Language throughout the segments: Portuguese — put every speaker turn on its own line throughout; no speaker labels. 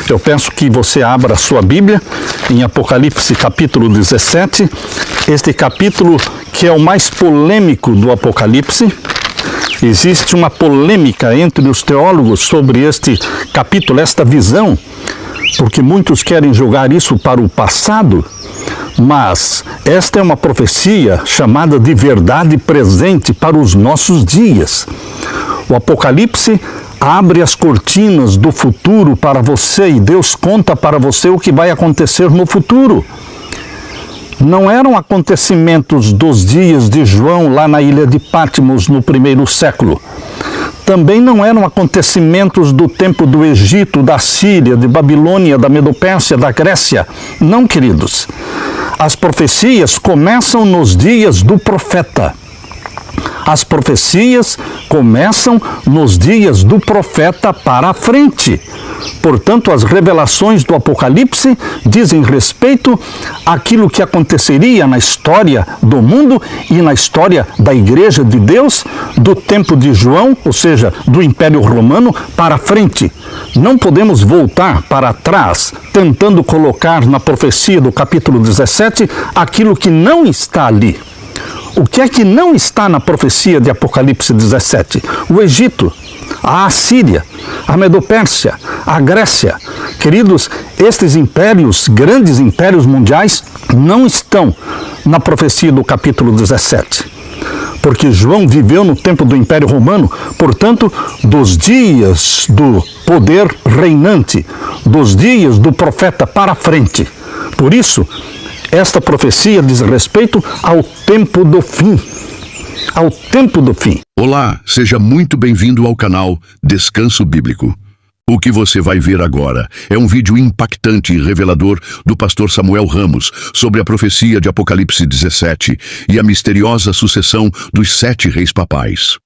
Eu peço que você abra a sua Bíblia em Apocalipse capítulo 17, este capítulo que é o mais polêmico do Apocalipse. Existe uma polêmica entre os teólogos sobre este capítulo, esta visão, porque muitos querem jogar isso para o passado, mas esta é uma profecia chamada de verdade presente para os nossos dias. O Apocalipse abre as cortinas do futuro para você e Deus conta para você o que vai acontecer no futuro. Não eram acontecimentos dos dias de João lá na ilha de Patmos no primeiro século. Também não eram acontecimentos do tempo do Egito, da Síria, de Babilônia, da Medopérsia, da Grécia. Não, queridos. As profecias começam nos dias do profeta. As profecias começam nos dias do profeta para a frente. Portanto, as revelações do Apocalipse dizem respeito àquilo que aconteceria na história do mundo e na história da Igreja de Deus, do tempo de João, ou seja, do Império Romano, para a frente. Não podemos voltar para trás, tentando colocar na profecia do capítulo 17 aquilo que não está ali. O que é que não está na profecia de Apocalipse 17? O Egito, a Assíria, a Medopérsia, a Grécia. Queridos, estes impérios, grandes impérios mundiais, não estão na profecia do capítulo 17. Porque João viveu no tempo do Império Romano, portanto, dos dias do poder reinante, dos dias do profeta para frente. Por isso, esta profecia diz respeito ao tempo do fim. Ao tempo do fim.
Olá, seja muito bem-vindo ao canal Descanso Bíblico. O que você vai ver agora é um vídeo impactante e revelador do pastor Samuel Ramos sobre a profecia de Apocalipse 17 e a misteriosa sucessão dos 7 reis papais.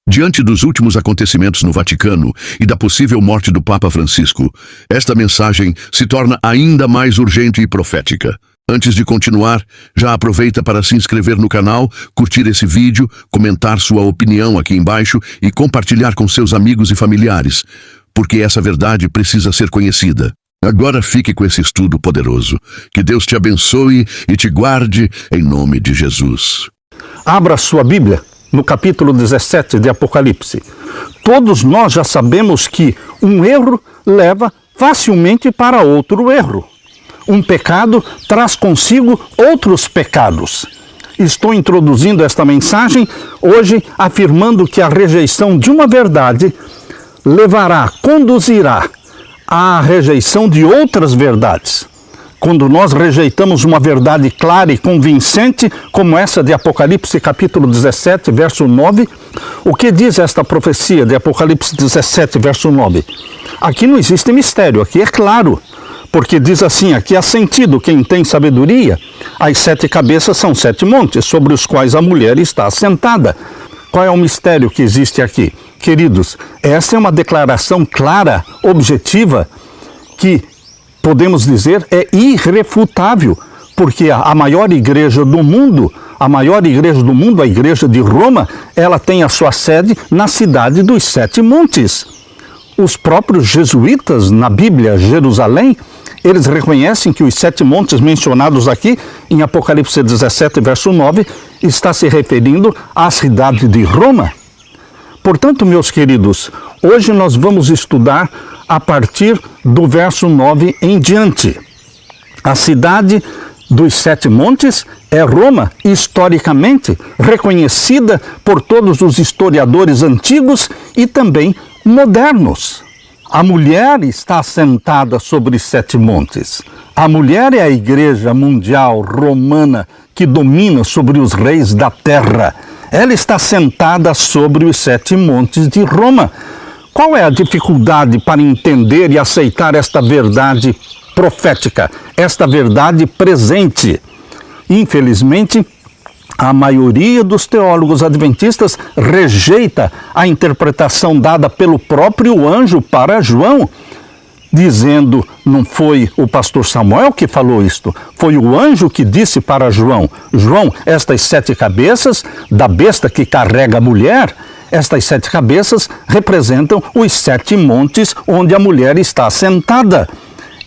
Diante dos últimos acontecimentos no Vaticano e da possível morte do Papa Francisco, esta mensagem se torna ainda mais urgente e profética. Antes de continuar, já aproveita para se inscrever no canal, curtir esse vídeo, comentar sua opinião aqui embaixo e compartilhar com seus amigos e familiares, porque essa verdade precisa ser conhecida. Agora fique com esse estudo poderoso. Que Deus te abençoe e te guarde em nome de Jesus.
Abra sua Bíblia no capítulo 17 de Apocalipse. Todos nós já sabemos que um erro leva facilmente para outro erro. Um pecado traz consigo outros pecados. Estou introduzindo esta mensagem hoje afirmando que a rejeição de uma verdade conduzirá à rejeição de outras verdades. Quando nós rejeitamos uma verdade clara e convincente, como essa de Apocalipse capítulo 17, verso 9, o que diz esta profecia de Apocalipse 17, verso 9? Aqui não existe mistério, aqui é claro. Porque diz assim, aqui há sentido, quem tem sabedoria, as 7 cabeças são 7 montes, sobre os quais a mulher está assentada. Qual é o mistério que existe aqui? Queridos, essa é uma declaração clara, objetiva, que podemos dizer é irrefutável, porque a maior igreja do mundo, a igreja de Roma, ela tem a sua sede na cidade dos 7 montes. Os próprios jesuítas na Bíblia, Jerusalém, eles reconhecem que os 7 montes mencionados aqui em Apocalipse 17, verso 9, está se referindo à cidade de Roma. Portanto, meus queridos, hoje nós vamos estudar a partir do verso 9 em diante. A cidade dos 7 montes é Roma, historicamente reconhecida por todos os historiadores antigos e também modernos. A mulher está assentada sobre os 7 montes. A mulher é a igreja mundial romana que domina sobre os reis da terra. Ela está sentada sobre os 7 montes de Roma. Qual é a dificuldade para entender e aceitar esta verdade profética, esta verdade presente? Infelizmente, a maioria dos teólogos adventistas rejeita a interpretação dada pelo próprio anjo para João, dizendo, não foi o pastor Samuel que falou isto, foi o anjo que disse para João, João, estas 7 cabeças da besta que carrega a mulher, estas 7 cabeças representam os 7 montes onde a mulher está sentada.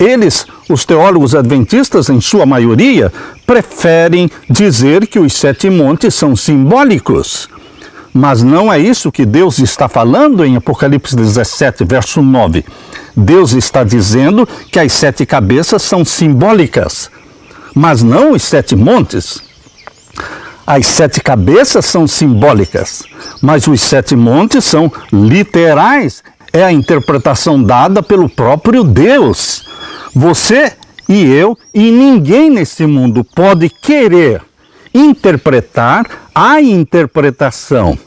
Eles, os teólogos adventistas, em sua maioria, preferem dizer que os 7 montes são simbólicos. Mas não é isso que Deus está falando em Apocalipse 17, verso 9. Deus está dizendo que as 7 cabeças são simbólicas, mas não os 7 montes. As 7 cabeças são simbólicas, mas os 7 montes são literais. É a interpretação dada pelo próprio Deus. Você e eu e ninguém nesse mundo pode querer interpretar a interpretação.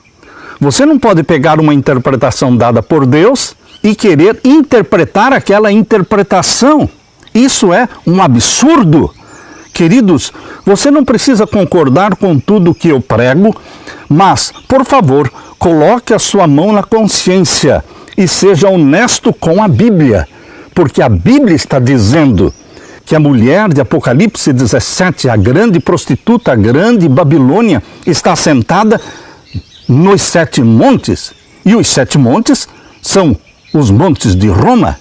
Você não pode pegar uma interpretação dada por Deus e querer interpretar aquela interpretação. Isso é um absurdo. Queridos, você não precisa concordar com tudo que eu prego, mas, por favor, coloque a sua mão na consciência e seja honesto com a Bíblia, porque a Bíblia está dizendo que a mulher de Apocalipse 17, a grande prostituta, a grande Babilônia, está sentada nos 7 montes, e os 7 montes são os montes de Roma,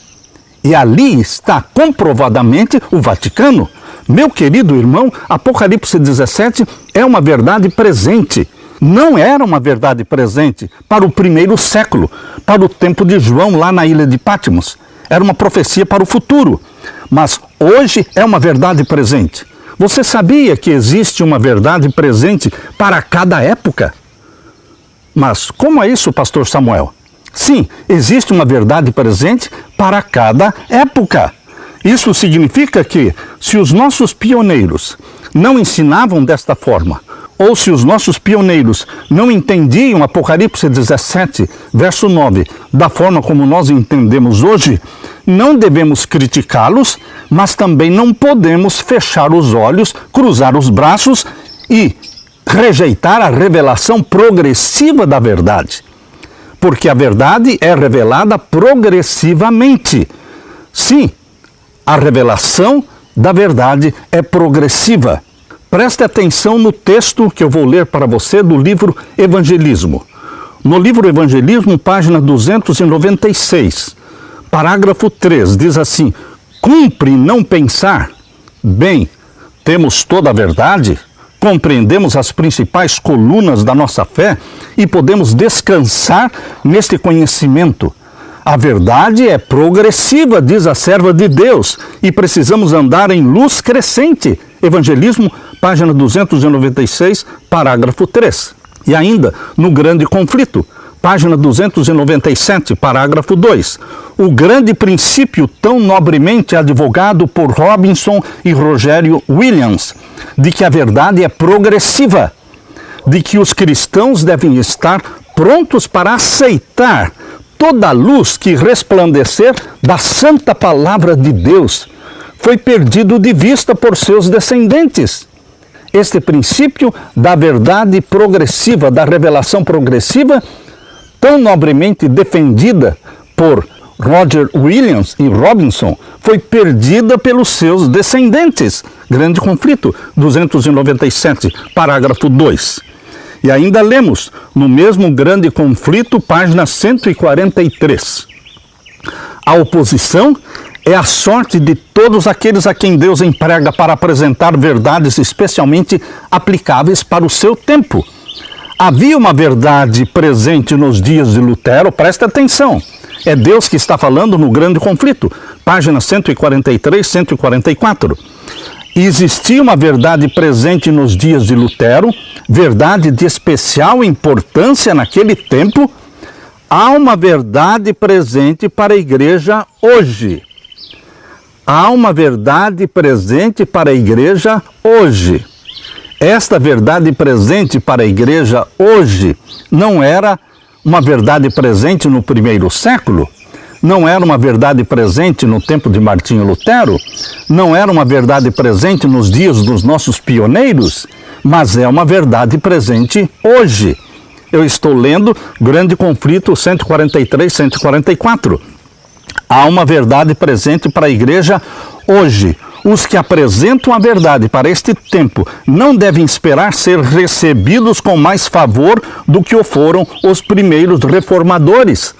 e ali está comprovadamente o Vaticano. Meu querido irmão, Apocalipse 17 é uma verdade presente. Não era uma verdade presente para o primeiro século, para o tempo de João lá na ilha de Patmos. Era uma profecia para o futuro, mas hoje é uma verdade presente. Você sabia que existe uma verdade presente para cada época? Mas como é isso, pastor Samuel? Sim, existe uma verdade presente para cada época. Isso significa que, se os nossos pioneiros não ensinavam desta forma, ou se os nossos pioneiros não entendiam Apocalipse 17, verso 9, da forma como nós entendemos hoje, não devemos criticá-los, mas também não podemos fechar os olhos, cruzar os braços e rejeitar a revelação progressiva da verdade. Porque a verdade é revelada progressivamente. Sim, a revelação da verdade é progressiva. Preste atenção no texto que eu vou ler para você do livro Evangelismo. No livro Evangelismo, página 296, parágrafo 3, diz assim: cumpre não pensar? Bem, temos toda a verdade, compreendemos as principais colunas da nossa fé e podemos descansar neste conhecimento. A verdade é progressiva, diz a serva de Deus, e precisamos andar em luz crescente. Evangelismo, página 296, parágrafo 3. E ainda, no Grande Conflito, página 297, parágrafo 2. O grande princípio tão nobremente advogado por Robinson e Rogério Williams, de que a verdade é progressiva, de que os cristãos devem estar prontos para aceitar toda a luz que resplandecer da santa palavra de Deus, foi perdido de vista por seus descendentes. Este princípio da verdade progressiva, da revelação progressiva, tão nobremente defendida por Roger Williams e Robinson, foi perdida pelos seus descendentes. Grande Conflito, 297, parágrafo 2. E ainda lemos, no mesmo Grande Conflito, página 143. A oposição é a sorte de todos aqueles a quem Deus emprega para apresentar verdades especialmente aplicáveis para o seu tempo. Havia uma verdade presente nos dias de Lutero, presta atenção. É Deus que está falando no Grande Conflito, página 143, 144. E existia uma verdade presente nos dias de Lutero, verdade de especial importância naquele tempo. Há uma verdade presente para a igreja hoje. Há uma verdade presente para a igreja hoje. Esta verdade presente para a igreja hoje não era uma verdade presente no primeiro século? Não era uma verdade presente no tempo de Martinho Lutero? Não era uma verdade presente nos dias dos nossos pioneiros? Mas é uma verdade presente hoje. Eu estou lendo Grande Conflito 143, 144. Há uma verdade presente para a igreja hoje. Os que apresentam a verdade para este tempo não devem esperar ser recebidos com mais favor do que o foram os primeiros reformadores.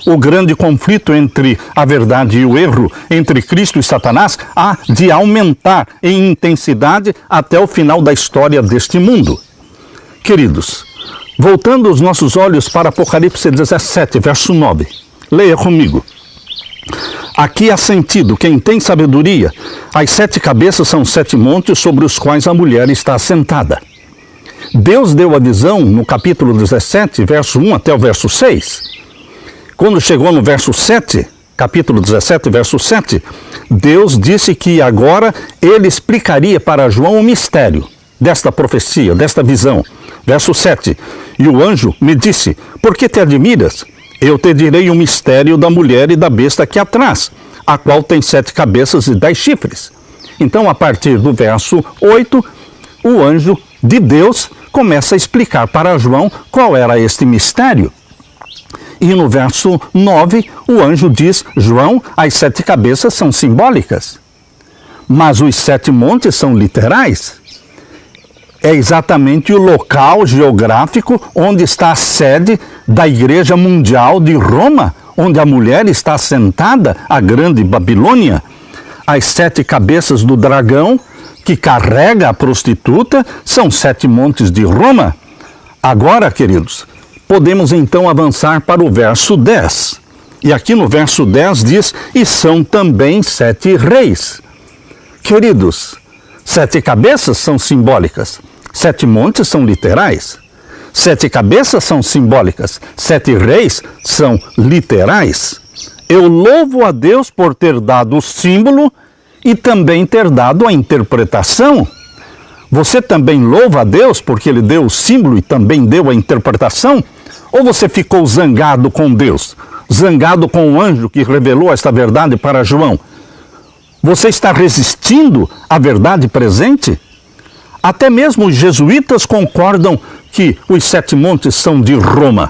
o grande conflito entre a verdade e o erro, entre Cristo e Satanás, há de aumentar em intensidade até o final da história deste mundo. Queridos, voltando os nossos olhos para Apocalipse 17, verso 9, leia comigo. Aqui há sentido, quem tem sabedoria, as 7 cabeças são 7 montes sobre os quais a mulher está assentada. Deus deu a visão no capítulo 17, verso 1 até o verso 6. Quando chegou no verso 7, capítulo 17, verso 7, Deus disse que agora ele explicaria para João o mistério desta profecia, desta visão. Verso 7, e o anjo me disse, por que te admiras? Eu te direi o mistério da mulher e da besta aqui atrás, a qual tem 7 cabeças e 10 chifres. Então, a partir do verso 8, o anjo de Deus começa a explicar para João qual era este mistério. E no verso 9, o anjo diz, João, as 7 cabeças são simbólicas, mas os 7 montes são literais. É exatamente o local geográfico onde está a sede da Igreja Mundial de Roma, onde a mulher está sentada, a grande Babilônia. As 7 cabeças do dragão, que carrega a prostituta, são 7 montes de Roma. Agora, queridos, podemos então avançar para o verso 10. E aqui no verso 10 diz, e são também 7 reis. Queridos, 7 cabeças são simbólicas. 7 montes são literais. 7 cabeças são simbólicas. 7 reis são literais. Eu louvo a Deus por ter dado o símbolo e também ter dado a interpretação. Você também louva a Deus porque ele deu o símbolo e também deu a interpretação? Ou você ficou zangado com Deus? Zangado com o anjo que revelou esta verdade para João? Você está resistindo à verdade presente? Até mesmo os jesuítas concordam que os 7 montes são de Roma.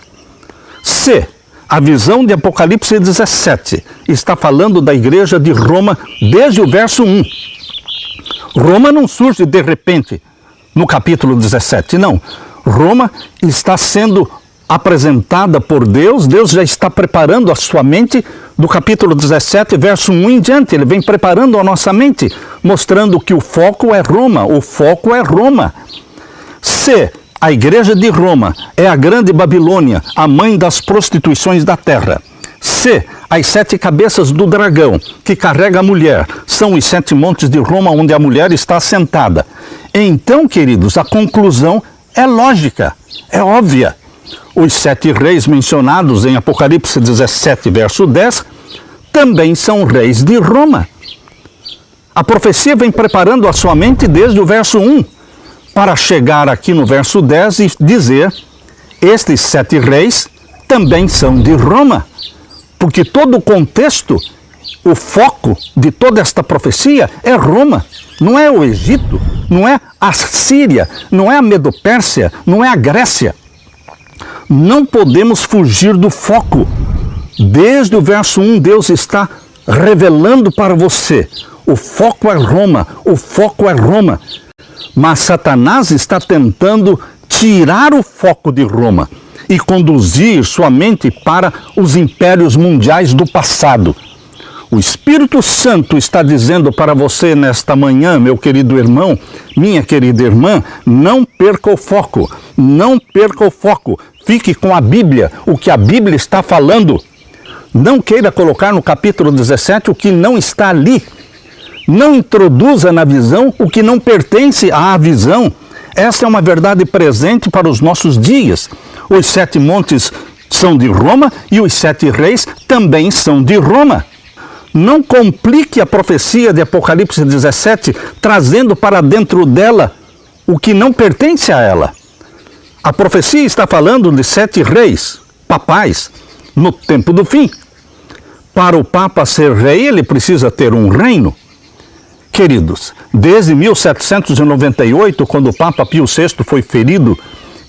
Se a visão de Apocalipse 17 está falando da igreja de Roma desde o verso 1. Roma não surge de repente no capítulo 17, não. Roma está sendo apresentada por Deus, Deus já está preparando a sua mente do capítulo 17, verso 1 em diante. Ele vem preparando a nossa mente, mostrando que o foco é Roma, o foco é Roma. Se a igreja de Roma é a grande Babilônia, a mãe das prostituições da terra, se as 7 cabeças do dragão que carrega a mulher são os 7 montes de Roma onde a mulher está assentada, então, queridos, a conclusão é lógica, é óbvia. Os 7 reis mencionados em Apocalipse 17, verso 10, também são reis de Roma. A profecia vem preparando a sua mente desde o verso 1, para chegar aqui no verso 10 e dizer, estes 7 reis também são de Roma. Porque todo o contexto, o foco de toda esta profecia é Roma. Não é o Egito, não é a Síria, não é a Medo-Pérsia, não é a Grécia. Não podemos fugir do foco. Desde o verso 1, Deus está revelando para você. O foco é Roma, o foco é Roma. Mas Satanás está tentando tirar o foco de Roma e conduzir sua mente para os impérios mundiais do passado. O Espírito Santo está dizendo para você nesta manhã, meu querido irmão, minha querida irmã, não perca o foco, não perca o foco. Fique com a Bíblia, o que a Bíblia está falando. Não queira colocar no capítulo 17 o que não está ali. Não introduza na visão o que não pertence à visão. Essa é uma verdade presente para os nossos dias. Os 7 montes são de Roma e os 7 reis também são de Roma. Não complique a profecia de Apocalipse 17, trazendo para dentro dela o que não pertence a ela. A profecia está falando de 7 reis, papais, no tempo do fim. Para o Papa ser rei, ele precisa ter um reino. Queridos, desde 1798, quando o Papa Pio VI foi ferido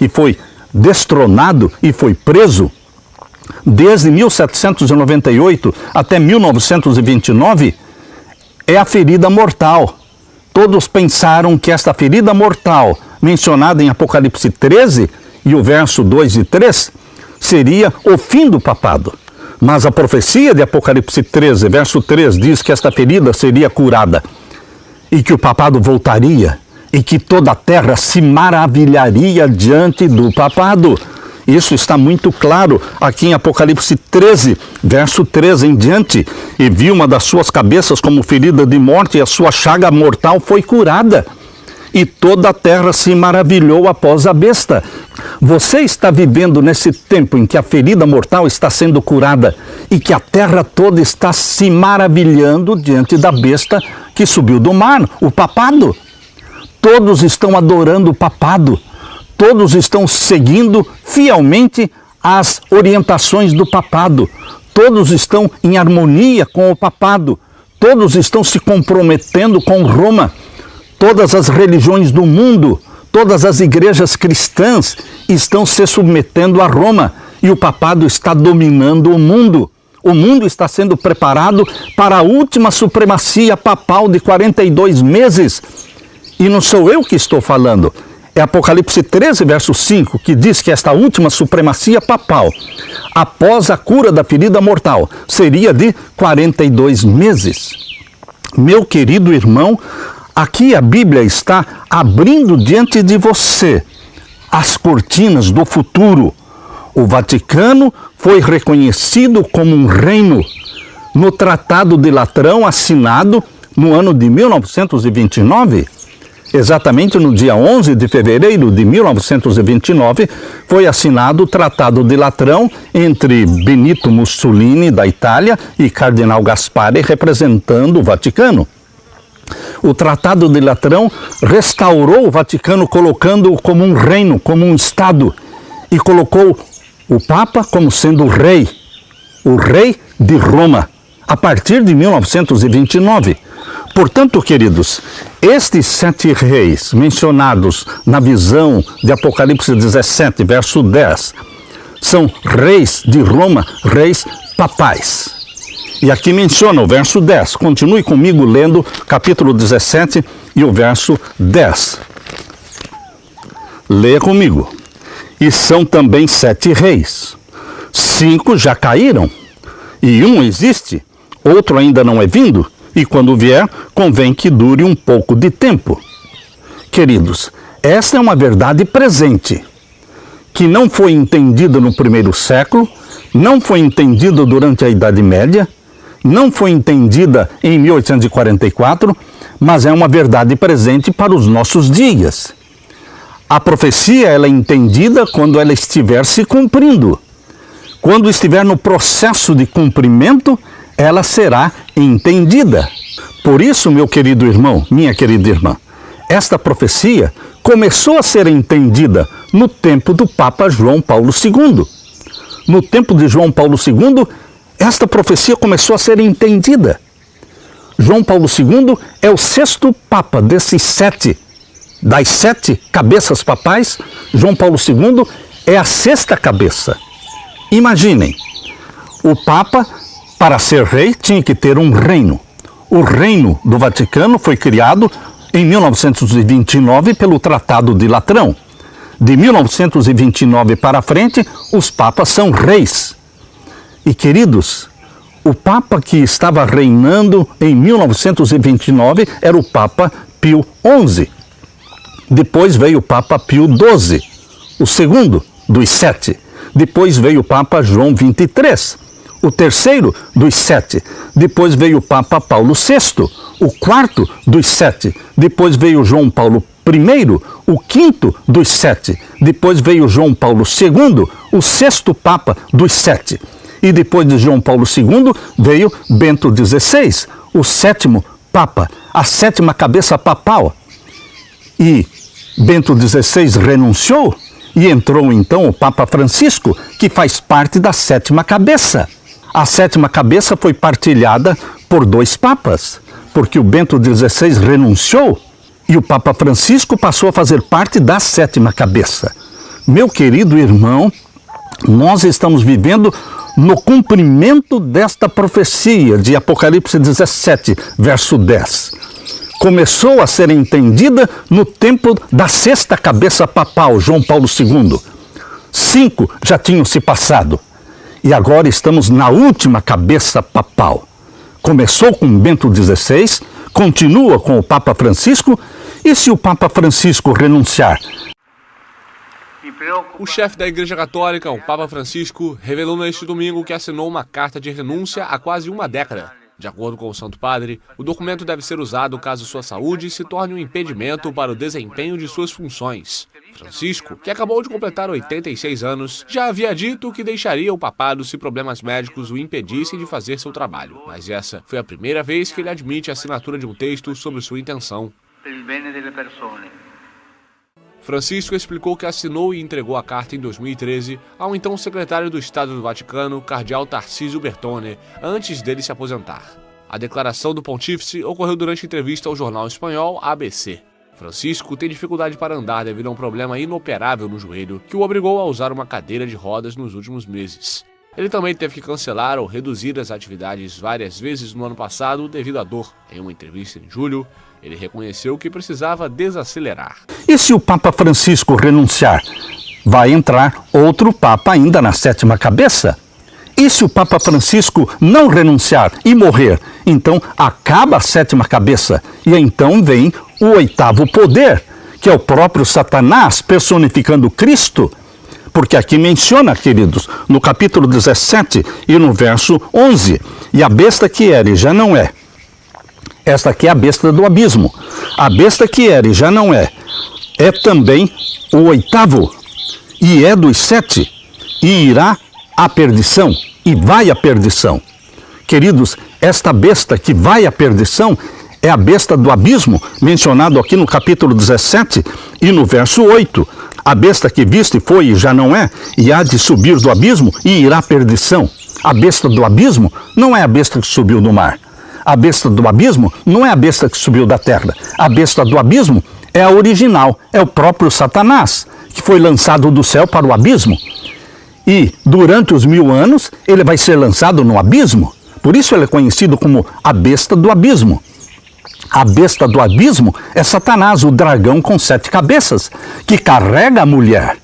e foi destronado e foi preso, desde 1798 até 1929, é a ferida mortal. Todos pensaram que esta ferida mortal, mencionada em Apocalipse 13, e o verso 2 e 3, seria o fim do papado. Mas a profecia de Apocalipse 13, verso 3, diz que esta ferida seria curada e que o papado voltaria e que toda a terra se maravilharia diante do papado. Isso está muito claro aqui em Apocalipse 13, verso 13 em diante. E vi uma das suas cabeças como ferida de morte, e a sua chaga mortal foi curada. E toda a terra se maravilhou após a besta. Você está vivendo nesse tempo em que a ferida mortal está sendo curada e que a terra toda está se maravilhando diante da besta que subiu do mar, o papado. Todos estão adorando o papado. Todos estão seguindo fielmente as orientações do papado. Todos estão em harmonia com o papado. Todos estão se comprometendo com Roma. Todas as religiões do mundo, todas as igrejas cristãs estão se submetendo a Roma. E o papado está dominando o mundo. O mundo está sendo preparado para a última supremacia papal de 42 meses. E não sou eu que estou falando. É Apocalipse 13, verso 5, que diz que esta última supremacia papal, após a cura da ferida mortal, seria de 42 meses. Meu querido irmão, aqui a Bíblia está abrindo diante de você as cortinas do futuro. O Vaticano foi reconhecido como um reino no Tratado de Latrão, assinado no ano de 1929. Exatamente no dia 11 de fevereiro de 1929, foi assinado o Tratado de Latrão entre Benito Mussolini, da Itália, e Cardeal Gaspari, representando o Vaticano. O Tratado de Latrão restaurou o Vaticano, colocando-o como um reino, como um Estado, e colocou o Papa como sendo o rei de Roma, a partir de 1929. Portanto, queridos, estes 7 reis mencionados na visão de Apocalipse 17, verso 10, são reis de Roma, reis papais. E aqui menciona o verso 10. Continue comigo lendo capítulo 17 e o verso 10. Leia comigo. E são também 7 reis. 5 já caíram, e um existe, outro ainda não é vindo, e quando vier, convém que dure um pouco de tempo. Queridos, essa é uma verdade presente, que não foi entendida no primeiro século, não foi entendida durante a Idade Média, não foi entendida em 1844, mas é uma verdade presente para os nossos dias. A profecia ela é entendida quando ela estiver se cumprindo. Quando estiver no processo de cumprimento, ela será entendida. Por isso, meu querido irmão, minha querida irmã, esta profecia começou a ser entendida no tempo do Papa João Paulo II. No tempo de João Paulo II, esta profecia começou a ser entendida. João Paulo II é o 6º Papa desses 7. Das 7 cabeças papais, João Paulo II é a 6ª cabeça. Imaginem, o Papa, para ser rei, tinha que ter um reino. O reino do Vaticano foi criado em 1929 pelo Tratado de Latrão. De 1929 para frente, os papas são reis. E, queridos, o Papa que estava reinando em 1929 era o Papa Pio XI. Depois veio o Papa Pio XII, o segundo dos 7. Depois veio o Papa João XXIII, o terceiro dos 7. Depois veio o Papa Paulo VI, o 4º dos 7. Depois veio João Paulo I, o 5º dos 7. Depois veio João Paulo II, o 6º Papa dos 7. E depois de João Paulo II veio Bento XVI, o 7º Papa, a 7ª cabeça papal. E Bento XVI renunciou e entrou então o Papa Francisco, que faz parte da 7ª cabeça. A 7ª cabeça foi partilhada por 2 papas, porque o Bento XVI renunciou e o Papa Francisco passou a fazer parte da 7ª cabeça. Meu querido irmão, nós estamos vivendo no cumprimento desta profecia de Apocalipse 17, verso 10. Começou a ser entendida no tempo da 6ª cabeça papal, João Paulo II. 5 já tinham se passado. E agora estamos na última cabeça papal. Começou com Bento XVI, continua com o Papa Francisco, e se o Papa Francisco renunciar?
O chefe da Igreja Católica, o Papa Francisco, revelou neste domingo que assinou uma carta de renúncia há quase uma década. De acordo com o Santo Padre, o documento deve ser usado caso sua saúde se torne um impedimento para o desempenho de suas funções. Francisco, que acabou de completar 86 anos, já havia dito que deixaria o papado se problemas médicos o impedissem de fazer seu trabalho. Mas essa foi a primeira vez que ele admite a assinatura de um texto sobre sua intenção. Francisco explicou que assinou e entregou a carta em 2013 ao então secretário do Estado do Vaticano, cardeal Tarcísio Bertone, antes dele se aposentar. A declaração do pontífice ocorreu durante entrevista ao jornal espanhol ABC. Francisco tem dificuldade para andar devido a um problema inoperável no joelho que o obrigou a usar uma cadeira de rodas nos últimos meses. Ele também teve que cancelar ou reduzir as atividades várias vezes no ano passado devido à dor. Em uma entrevista em julho, ele reconheceu que precisava desacelerar.
E se o Papa Francisco renunciar? Vai entrar outro Papa ainda na sétima cabeça? E se o Papa Francisco não renunciar e morrer? Então acaba a sétima cabeça e então vem o oitavo poder, que é o próprio Satanás personificando Cristo. Porque aqui menciona, queridos, no capítulo 17 e no verso 11, e a besta que era e já não é. Esta aqui é a besta do abismo. A besta que era e já não é também o oitavo, e é dos 7, e irá à perdição, e vai à perdição. Queridos, esta besta que vai à perdição é a besta do abismo, mencionado aqui no capítulo 17 e no verso 8. A besta que viste foi e já não é, e há de subir do abismo e irá à perdição. A besta do abismo não é a besta que subiu do mar. A besta do abismo não é a besta que subiu da terra. A besta do abismo é a original, é o próprio Satanás, que foi lançado do céu para o abismo. E durante os 1000 anos ele vai ser lançado no abismo. Por isso ele é conhecido como a besta do abismo. A besta do abismo é Satanás, o dragão com 7 cabeças, que carrega a mulher.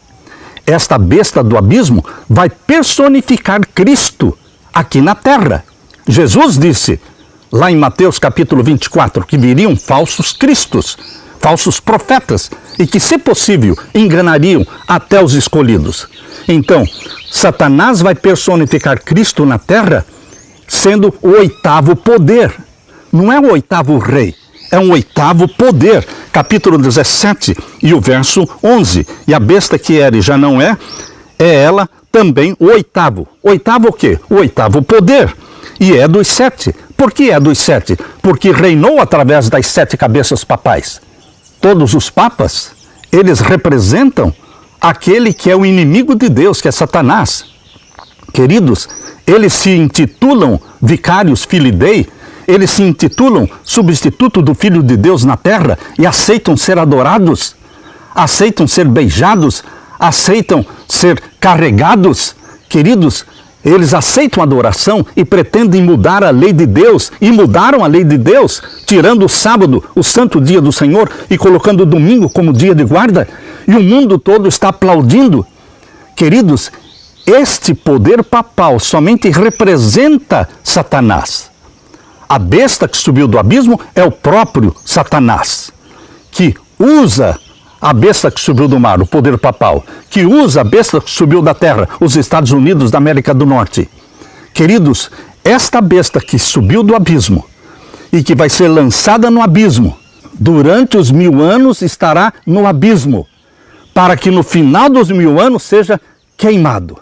Esta besta do abismo vai personificar Cristo aqui na terra. Jesus disse, lá em Mateus capítulo 24, que viriam falsos cristos, falsos profetas, e que, se possível, enganariam até os escolhidos. Então, Satanás vai personificar Cristo na terra, sendo o oitavo poder. Não é o oitavo rei, é um oitavo poder. Capítulo 17 e o verso 11. E a besta que era e já não é ela também o oitavo. Oitavo o quê? O oitavo poder. E é dos 7. Por que é dos 7? Porque reinou através das 7 cabeças papais. Todos os papas, eles representam aquele que é o inimigo de Deus, que é Satanás. Queridos, eles se intitulam vicários filii Dei, eles se intitulam substituto do Filho de Deus na terra e aceitam ser adorados, aceitam ser beijados, aceitam ser carregados. Queridos, eles aceitam adoração e pretendem mudar a lei de Deus, e mudaram a lei de Deus, tirando o sábado, o santo dia do Senhor, e colocando o domingo como dia de guarda, e o mundo todo está aplaudindo. Queridos, este poder papal somente representa Satanás. A besta que subiu do abismo é o próprio Satanás, que usa a besta que subiu do mar, o poder papal, que usa a besta que subiu da terra, os Estados Unidos da América do Norte. Queridos, esta besta que subiu do abismo e que vai ser lançada no abismo, durante os 1000 anos estará no abismo, para que no final dos 1000 anos seja queimado.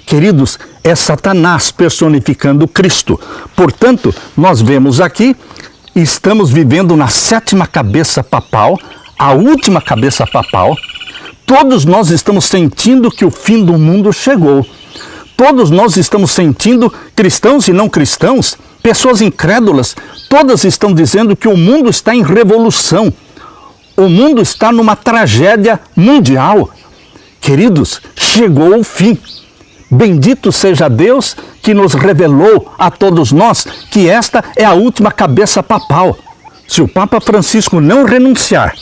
Queridos, é Satanás personificando Cristo. Portanto, nós vemos aqui, estamos vivendo na 7ª cabeça papal, a última cabeça papal. Todos nós estamos sentindo que o fim do mundo chegou. Todos nós estamos sentindo, cristãos e não cristãos, pessoas incrédulas, todas estão dizendo que o mundo está em revolução. O mundo está numa tragédia mundial. Queridos, chegou o fim. Bendito seja Deus que nos revelou a todos nós que esta é a última cabeça papal. Se o Papa Francisco não renunciar,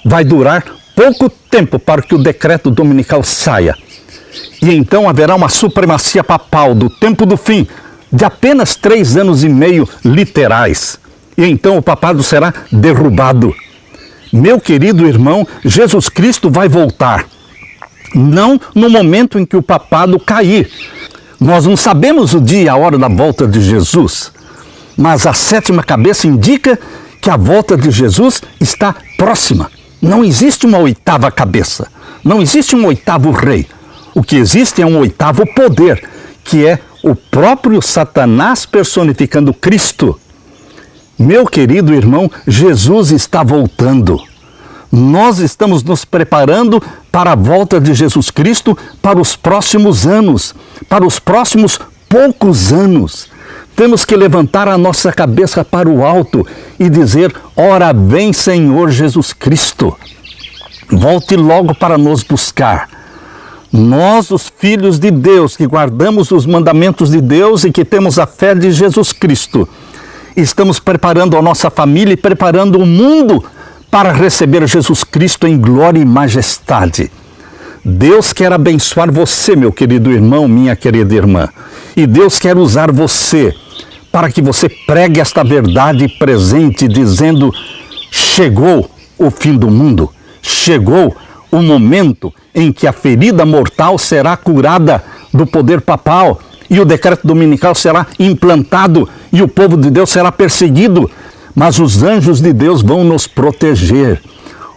vai durar pouco tempo para que o decreto dominical saia. E então haverá uma supremacia papal do tempo do fim, de apenas 3 anos e meio literais. E então o papado será derrubado. Meu querido irmão, Jesus Cristo vai voltar. Não no momento em que o papado cair. Nós não sabemos o dia e a hora da volta de Jesus, mas a 7ª cabeça indica que a volta de Jesus está próxima. Não existe uma 8ª cabeça, não existe um 8º rei. O que existe é um 8º poder, que é o próprio Satanás personificando Cristo. Meu querido irmão, Jesus está voltando. Nós estamos nos preparando para a volta de Jesus Cristo para os próximos anos, para os próximos poucos anos. Temos que levantar a nossa cabeça para o alto e dizer: ora vem, Senhor Jesus Cristo. Volte logo para nos buscar. Nós, os filhos de Deus, que guardamos os mandamentos de Deus e que temos a fé de Jesus Cristo, estamos preparando a nossa família e preparando o mundo para receber Jesus Cristo em glória e majestade. Deus quer abençoar você, meu querido irmão, minha querida irmã. E Deus quer usar você para que você pregue esta verdade presente, dizendo: chegou o fim do mundo, chegou o momento em que a ferida mortal será curada do poder papal e o decreto dominical será implantado e o povo de Deus será perseguido. Mas os anjos de Deus vão nos proteger,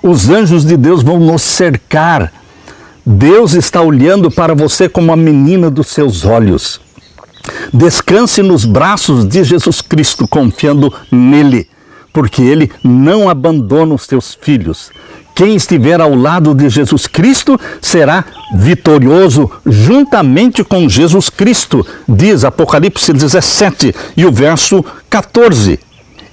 os anjos de Deus vão nos cercar. Deus está olhando para você como a menina dos seus olhos. Descanse nos braços de Jesus Cristo, confiando nele, porque ele não abandona os seus filhos. Quem estiver ao lado de Jesus Cristo será vitorioso juntamente com Jesus Cristo, diz Apocalipse 17 e o verso 14.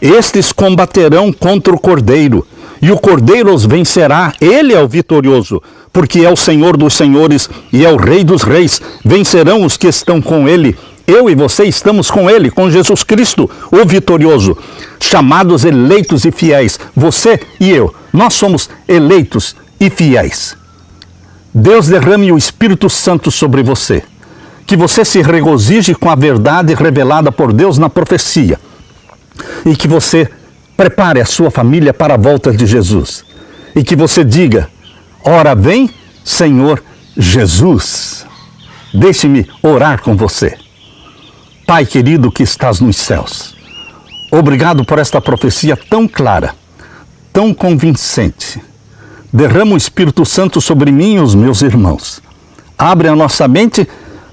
Estes combaterão contra o Cordeiro, e o Cordeiro os vencerá. Ele é o vitorioso, porque é o Senhor dos senhores e é o Rei dos reis. Vencerão os que estão com ele. Eu e você estamos com ele, com Jesus Cristo, o vitorioso. Chamados, eleitos e fiéis. Você e eu, nós somos eleitos e fiéis. Deus derrame o Espírito Santo sobre você. Que você se regozije com a verdade revelada por Deus na profecia. E que você prepare a sua família para a volta de Jesus. E que você diga: ora vem, Senhor Jesus. Deixe-me orar com você. Pai querido que estás nos céus, obrigado por esta profecia tão clara, tão convincente. Derrama o Espírito Santo sobre mim e os meus irmãos. Abre a nossa mente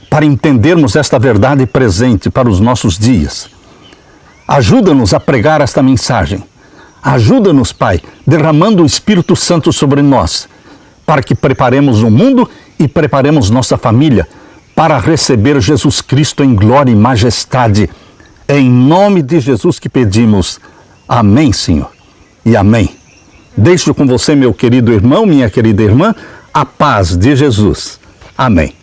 para entendermos esta verdade presente para os nossos dias. Ajuda-nos a pregar esta mensagem. Ajuda-nos, Pai, derramando o Espírito Santo sobre nós, para que preparemos o mundo e preparemos nossa família para receber Jesus Cristo em glória e majestade. É em nome de Jesus que pedimos. Amém, Senhor, e amém. Deixo com você, meu querido irmão, minha querida irmã, a paz de Jesus. Amém.